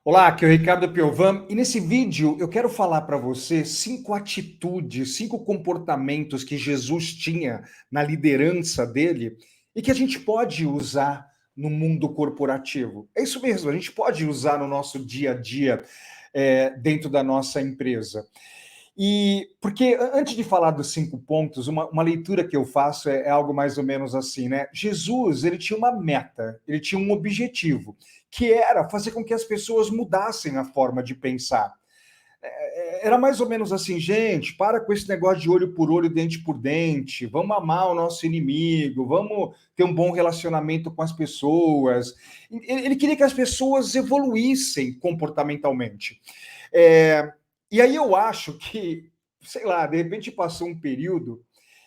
Olá, aqui é o Ricardo Piovan e nesse vídeo eu quero falar para você 5 atitudes, 5 comportamentos que Jesus tinha na liderança dele e que a gente pode usar no mundo corporativo. É isso mesmo, a gente pode usar no nosso dia a dia dentro da nossa empresa. E porque antes de falar dos 5 pontos, uma leitura que eu faço é algo mais ou menos assim, né? Jesus, ele tinha uma meta, ele tinha um objetivo, que era fazer com que as pessoas mudassem a forma de pensar. Era mais ou menos assim, gente, para com esse negócio de olho por olho, dente por dente, vamos amar o nosso inimigo, vamos ter um bom relacionamento com as pessoas. Ele queria que as pessoas evoluíssem comportamentalmente. É, e aí eu acho que, sei lá, de repente passou um período,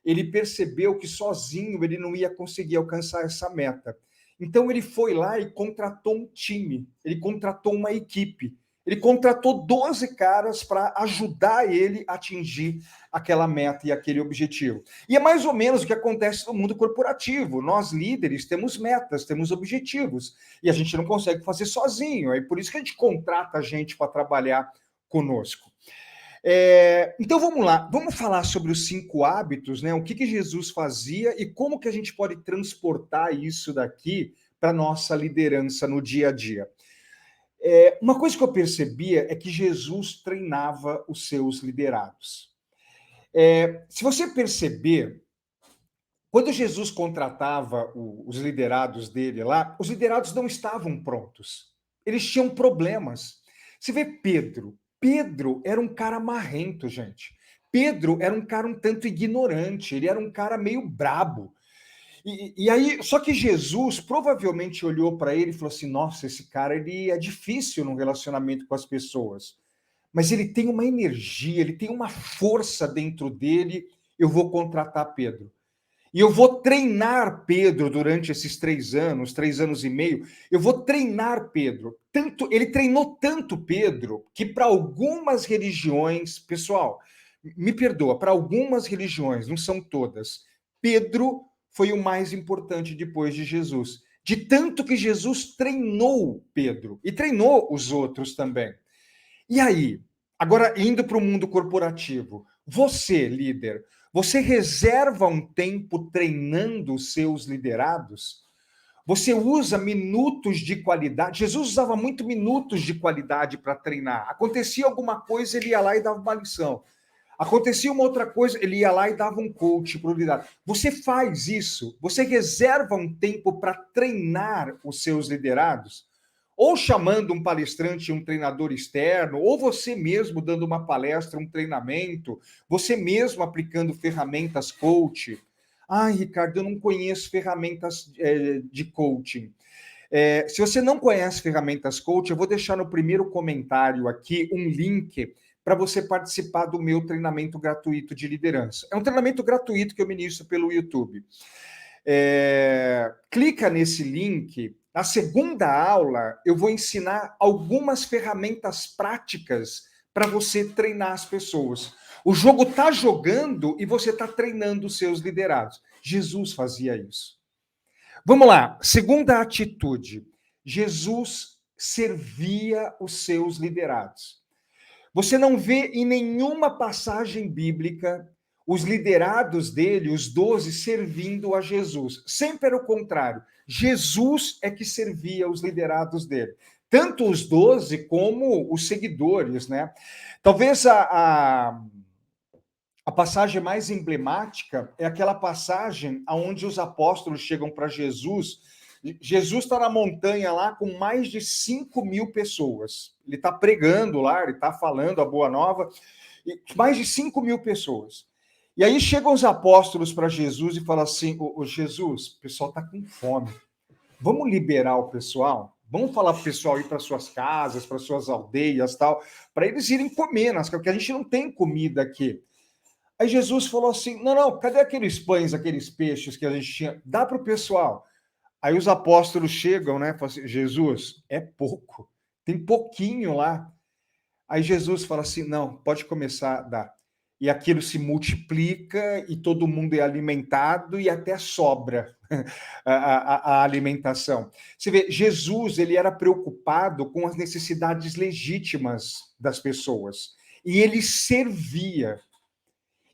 ele percebeu que sozinho ele não ia conseguir alcançar essa meta. Então ele foi lá e contratou um time, ele contratou uma equipe, ele contratou 12 caras para ajudar ele a atingir aquela meta e aquele objetivo. E é mais ou menos o que acontece no mundo corporativo. Nós, líderes, temos metas, temos objetivos, e a gente não consegue fazer sozinho. É por isso que a gente contrata gente para trabalhar conosco. Então vamos lá, vamos falar sobre os 5 hábitos, né? O que Jesus fazia e como que a gente pode transportar isso daqui para a nossa liderança no dia a dia. Uma coisa que eu percebia é que Jesus treinava os seus liderados. Se você perceber, quando Jesus contratava os liderados dele lá, os liderados não estavam prontos. Eles tinham problemas. Você vê Pedro. Pedro era um cara marrento, gente. Pedro era um cara um tanto ignorante, ele era um cara meio brabo. E aí, só que Jesus provavelmente olhou para ele e falou assim: nossa, esse cara ele é difícil no relacionamento com as pessoas, mas ele tem uma energia, ele tem uma força dentro dele. Eu vou contratar Pedro. E eu vou treinar Pedro durante esses 3 anos, 3 anos e meio. Eu vou treinar Pedro. Ele treinou tanto Pedro que para algumas religiões, pessoal, me perdoa, para algumas religiões, não são todas, Pedro foi o mais importante depois de Jesus. De tanto que Jesus treinou Pedro e treinou os outros também. E aí, agora indo para o mundo corporativo, você, líder, você reserva um tempo treinando os seus liderados? Você usa minutos de qualidade? Jesus usava muito minutos de qualidade para treinar. Acontecia alguma coisa, ele ia lá e dava uma lição. Acontecia uma outra coisa, ele ia lá e dava um coach para o liderado. Você faz isso? Você reserva um tempo para treinar os seus liderados? Ou chamando um palestrante, um treinador externo, ou você mesmo dando uma palestra, um treinamento, você mesmo aplicando ferramentas coach. Ai, Ricardo, eu não conheço ferramentas de coaching. Se você não conhece ferramentas coach, eu vou deixar no primeiro comentário aqui um link para você participar do meu treinamento gratuito de liderança. É um treinamento gratuito que eu ministro pelo YouTube. Clica nesse link. Na segunda aula, eu vou ensinar algumas ferramentas práticas para você treinar as pessoas. O jogo está jogando e você está treinando os seus liderados. Jesus fazia isso. Vamos lá. Segunda atitude. Jesus servia os seus liderados. Você não vê em nenhuma passagem bíblica os liderados dele, os 12, servindo a Jesus. Sempre era o contrário. Jesus é que servia os liderados dele. Tanto os 12 como os seguidores, né? Talvez a passagem mais emblemática é aquela passagem onde os apóstolos chegam para Jesus. Jesus está na montanha lá com mais de 5.000 pessoas. Ele está pregando lá, ele está falando a boa nova, mais de 5.000 pessoas. E aí chegam os apóstolos para Jesus e falam assim: ô Jesus, o pessoal está com fome. Vamos liberar o pessoal? Vamos falar para o pessoal ir para suas casas, para suas aldeias, tal, para eles irem comer, porque a gente não tem comida aqui. Aí Jesus falou assim: não, cadê aqueles pães, aqueles peixes que a gente tinha? Dá para o pessoal. Aí os apóstolos chegam, né? Falam assim: Jesus, é pouco, tem pouquinho lá. Aí Jesus fala assim: não, pode começar a dar. e aquilo se multiplica e todo mundo é alimentado e até sobra a alimentação. Você vê, Jesus ele era preocupado com as necessidades legítimas das pessoas e ele servia.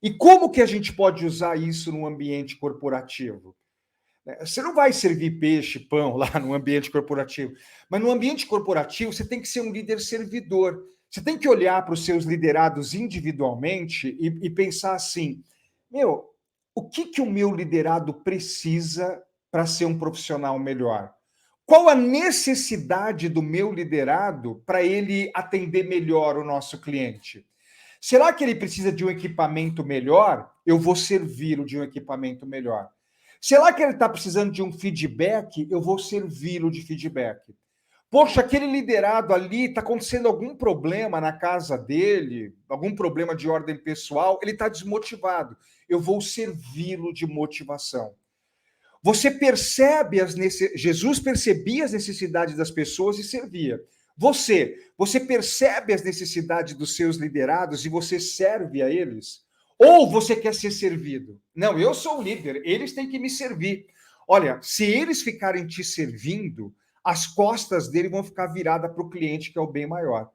E como que a gente pode usar isso no ambiente corporativo? Você não vai servir peixe, pão lá no ambiente corporativo, mas no ambiente corporativo você tem que ser um líder servidor. Você tem que olhar para os seus liderados individualmente e pensar assim: meu, o que que o meu liderado precisa para ser um profissional melhor? Qual a necessidade do meu liderado para ele atender melhor o nosso cliente? Será que ele precisa de um equipamento melhor? Eu vou servi-lo de um equipamento melhor. Será que ele está precisando de um feedback? Eu vou servi-lo de feedback. Poxa, aquele liderado ali, está acontecendo algum problema na casa dele, algum problema de ordem pessoal, ele está desmotivado. Eu vou servi-lo de motivação. Você percebe Jesus percebia as necessidades das pessoas e servia. Você percebe as necessidades dos seus liderados e você serve a eles? Ou você quer ser servido? Não, eu sou o líder, eles têm que me servir. Olha, se eles ficarem te servindo, as costas dele vão ficar viradas para o cliente, que é o bem maior.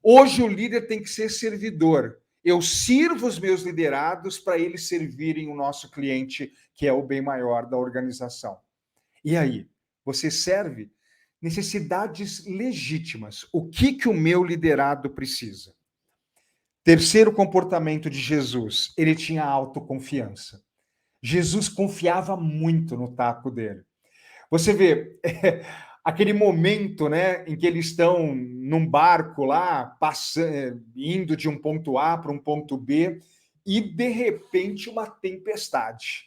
Hoje o líder tem que ser servidor. Eu sirvo os meus liderados para eles servirem o nosso cliente, que é o bem maior da organização. E aí, você serve? Necessidades legítimas. O que que o meu liderado precisa? Terceiro comportamento de Jesus, ele tinha autoconfiança. Jesus confiava muito no taco dele. Você vê, aquele momento, né, em que eles estão num barco lá, passando, indo de um ponto A para um ponto B, e de repente uma tempestade.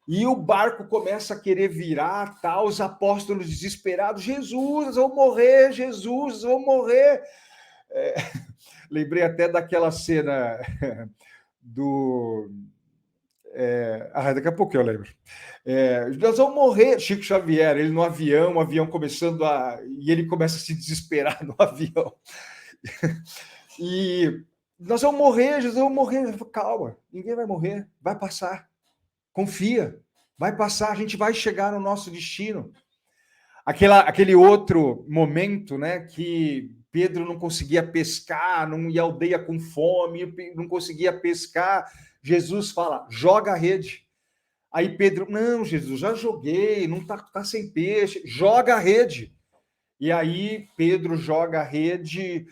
E o barco começa a querer virar, tá, os apóstolos desesperados, Jesus, vou morrer, Jesus, vou morrer. Lembrei até daquela cena do... daqui a pouco eu lembro. Nós vamos morrer, Chico Xavier, ele no avião, o avião começando a... E ele começa a se desesperar no avião. E nós vamos morrer, Jesus, vamos morrer. Calma, ninguém vai morrer, vai passar. Confia, vai passar, a gente vai chegar no nosso destino. Aquele outro momento, né, que Pedro não conseguia pescar, não ia aldeia com fome, não conseguia pescar. Jesus fala, joga a rede. Aí Pedro, não, Jesus, já joguei, não tá sem peixe, joga a rede. E aí Pedro joga a rede,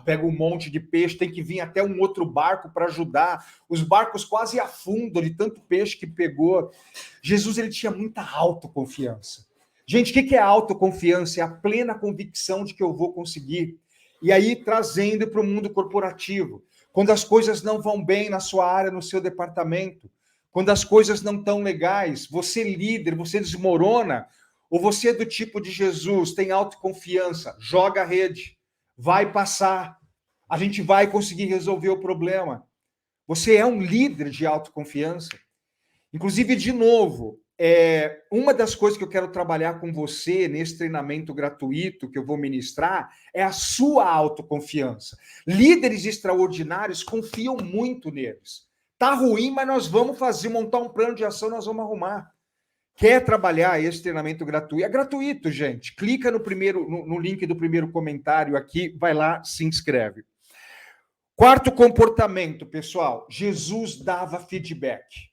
pega um monte de peixe, tem que vir até um outro barco para ajudar. Os barcos quase afundam de tanto peixe que pegou. Jesus, ele tinha muita autoconfiança. Gente, o que é autoconfiança? É a plena convicção de que eu vou conseguir. E aí, trazendo para o mundo corporativo. Quando as coisas não vão bem na sua área, no seu departamento, quando as coisas não estão legais, você líder, você desmorona, ou você é do tipo de Jesus, tem autoconfiança, joga a rede, vai passar, a gente vai conseguir resolver o problema. Você é um líder de autoconfiança. Inclusive, de novo, uma das coisas que eu quero trabalhar com você nesse treinamento gratuito que eu vou ministrar é a sua autoconfiança. Líderes extraordinários confiam muito neles. Tá ruim, mas nós vamos montar um plano de ação, nós vamos arrumar. Quer trabalhar esse treinamento gratuito? É gratuito, gente. Clica no link do primeiro comentário aqui, vai lá, se inscreve. Quarto comportamento, pessoal. Jesus dava feedback.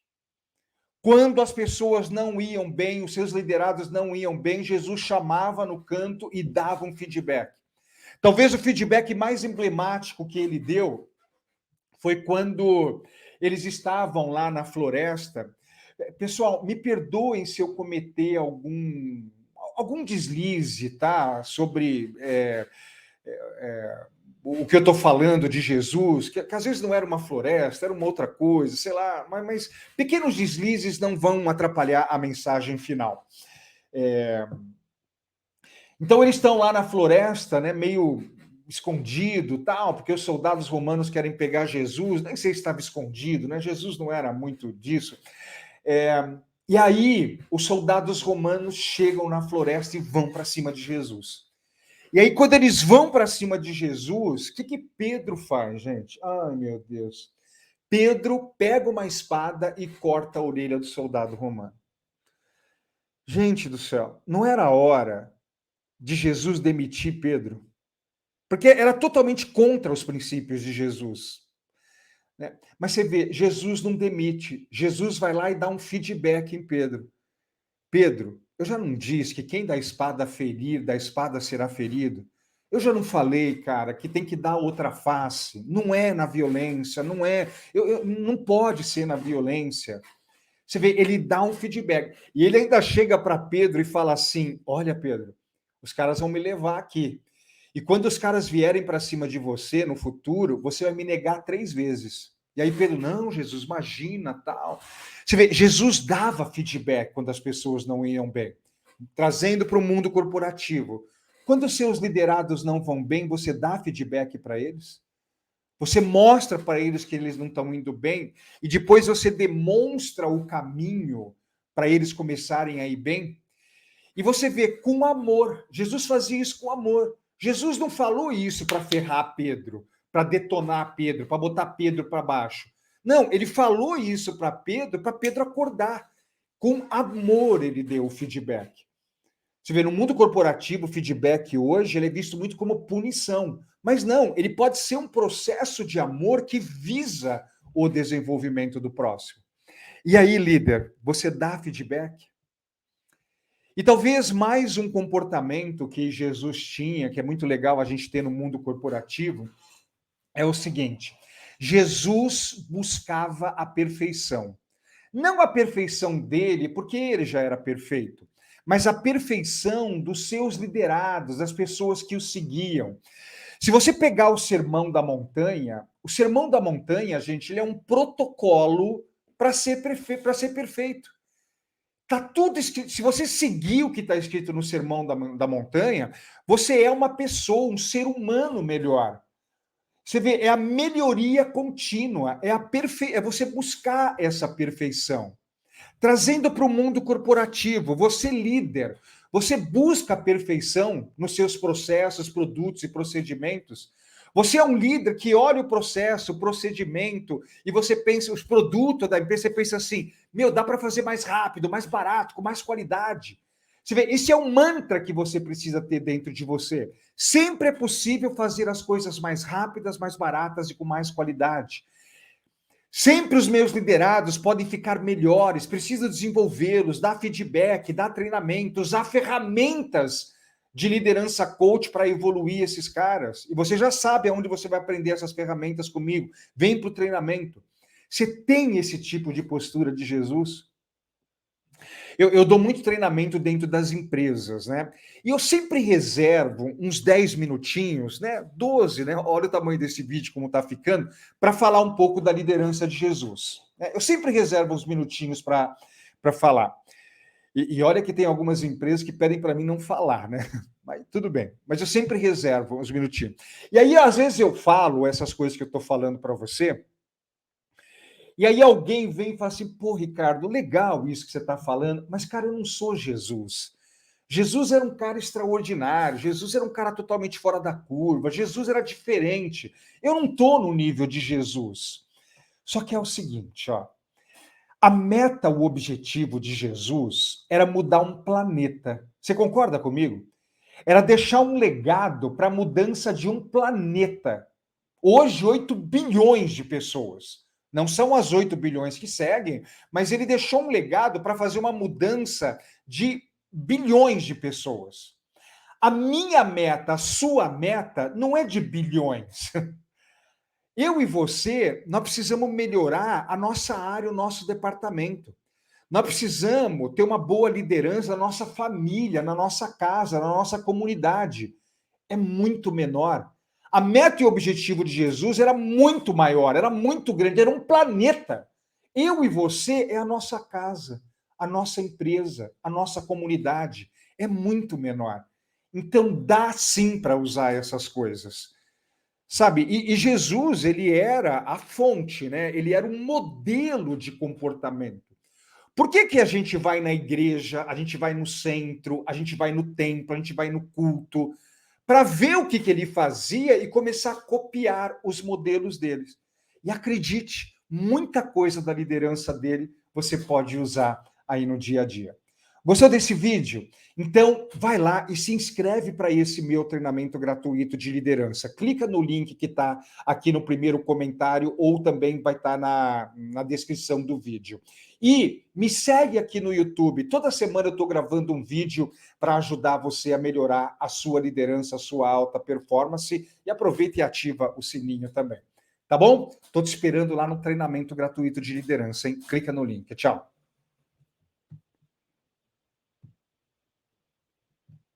Quando as pessoas não iam bem, os seus liderados não iam bem, Jesus chamava no canto e dava um feedback. Talvez o feedback mais emblemático que ele deu foi quando eles estavam lá na floresta. Pessoal, me perdoem se eu cometer algum deslize, tá? Sobre o que eu estou falando de Jesus, que às vezes não era uma floresta, era uma outra coisa, sei lá, mas pequenos deslizes não vão atrapalhar a mensagem final. Então eles estão lá na floresta, né, meio escondido, tal, porque os soldados romanos querem pegar Jesus, nem sei se estava escondido, né? Jesus não era muito disso. E aí os soldados romanos chegam na floresta e vão para cima de Jesus. E aí, quando eles vão para cima de Jesus, o que Pedro faz, gente? Ai, meu Deus. Pedro pega uma espada e corta a orelha do soldado romano. Gente do céu, não era hora de Jesus demitir Pedro? Porque era totalmente contra os princípios de Jesus, né? Mas você vê, Jesus não demite, Jesus vai lá e dá um feedback em Pedro. Pedro, eu já não disse que quem dá espada ferir, da espada será ferido? Eu já não falei, cara, que tem que dar outra face. Não é na violência, não é. Não pode ser na violência. Você vê, ele dá um feedback. E ele ainda chega para Pedro e fala assim: Olha, Pedro, os caras vão me levar aqui. E quando os caras vierem para cima de você no futuro, você vai me negar 3 vezes. E aí Pedro, não, Jesus, imagina, tal. Você vê, Jesus dava feedback quando as pessoas não iam bem, trazendo para o mundo corporativo. Quando os seus liderados não vão bem, você dá feedback para eles? Você mostra para eles que eles não estão indo bem e depois você demonstra o caminho para eles começarem a ir bem? E você vê com amor. Jesus fazia isso com amor. Jesus não falou isso para ferrar Pedro, para detonar Pedro, para botar Pedro para baixo. Não, ele falou isso para Pedro acordar. Com amor ele deu o feedback. Você vê, no mundo corporativo, o feedback hoje ele é visto muito como punição. Mas não, ele pode ser um processo de amor que visa o desenvolvimento do próximo. E aí, líder, você dá feedback? E talvez mais um comportamento que Jesus tinha, que é muito legal a gente ter no mundo corporativo, é o seguinte: Jesus buscava a perfeição. Não a perfeição dele, porque ele já era perfeito, mas a perfeição dos seus liderados, das pessoas que o seguiam. Se você pegar o Sermão da Montanha, gente, ele é um protocolo para ser perfeito. Tá tudo escrito. Se você seguir o que está escrito no Sermão da Montanha, você é uma pessoa, um ser humano melhor. Você vê, é a melhoria contínua, é você buscar essa perfeição. Trazendo para o mundo corporativo, você líder, você busca a perfeição nos seus processos, produtos e procedimentos. Você é um líder que olha o processo, o procedimento, e você pensa, os produtos da empresa, você pensa assim, meu, dá para fazer mais rápido, mais barato, com mais qualidade. Você vê, esse é um mantra que você precisa ter dentro de você. Sempre é possível fazer as coisas mais rápidas, mais baratas e com mais qualidade. Sempre os meus liderados podem ficar melhores, preciso desenvolvê-los, dar feedback, dar treinamento, usar ferramentas de liderança coach para evoluir esses caras. E você já sabe aonde você vai aprender essas ferramentas comigo. Vem para o treinamento. Você tem esse tipo de postura de Jesus? Eu dou muito treinamento dentro das empresas, né? E eu sempre reservo uns 10 minutinhos, né? 12, né? Olha o tamanho desse vídeo, como está ficando, para falar um pouco da liderança de Jesus, né? Eu sempre reservo uns minutinhos para falar. E olha que tem algumas empresas que pedem para mim não falar, né? Mas tudo bem. Mas eu sempre reservo uns minutinhos. E aí, às vezes, eu falo essas coisas que eu estou falando para você. E aí alguém vem e fala assim, pô, Ricardo, legal isso que você está falando, mas, cara, eu não sou Jesus. Jesus era um cara extraordinário, Jesus era um cara totalmente fora da curva, Jesus era diferente. Eu não estou no nível de Jesus. Só que é o seguinte, ó, a meta, o objetivo de Jesus era mudar um planeta. Você concorda comigo? Era deixar um legado para a mudança de um planeta. Hoje, 8 bilhões de pessoas. Não são as 8 bilhões que seguem, mas ele deixou um legado para fazer uma mudança de bilhões de pessoas. A minha meta, a sua meta, não é de bilhões. Eu e você, nós precisamos melhorar a nossa área, o nosso departamento. Nós precisamos ter uma boa liderança na nossa família, na nossa casa, na nossa comunidade. É muito menor. A meta e o objetivo de Jesus era muito maior, era muito grande, era um planeta. Eu e você é a nossa casa, a nossa empresa, a nossa comunidade. É muito menor. Então dá sim para usar essas coisas. Sabe? E Jesus, ele era a fonte, né? Ele era um modelo de comportamento. Por que que a gente vai na igreja, a gente vai no centro, a gente vai no templo, a gente vai no culto, para ver o que ele fazia e começar a copiar os modelos deles. E acredite, muita coisa da liderança dele você pode usar aí no dia a dia. Gostou desse vídeo? Então, vai lá e se inscreve para esse meu treinamento gratuito de liderança. Clica no link que está aqui no primeiro comentário ou também vai estar na descrição do vídeo. E me segue aqui no YouTube. Toda semana eu estou gravando um vídeo para ajudar você a melhorar a sua liderança, a sua alta performance. E aproveita e ativa o sininho também. Tá bom? Estou te esperando lá no treinamento gratuito de liderança, hein? Clica no link. Tchau.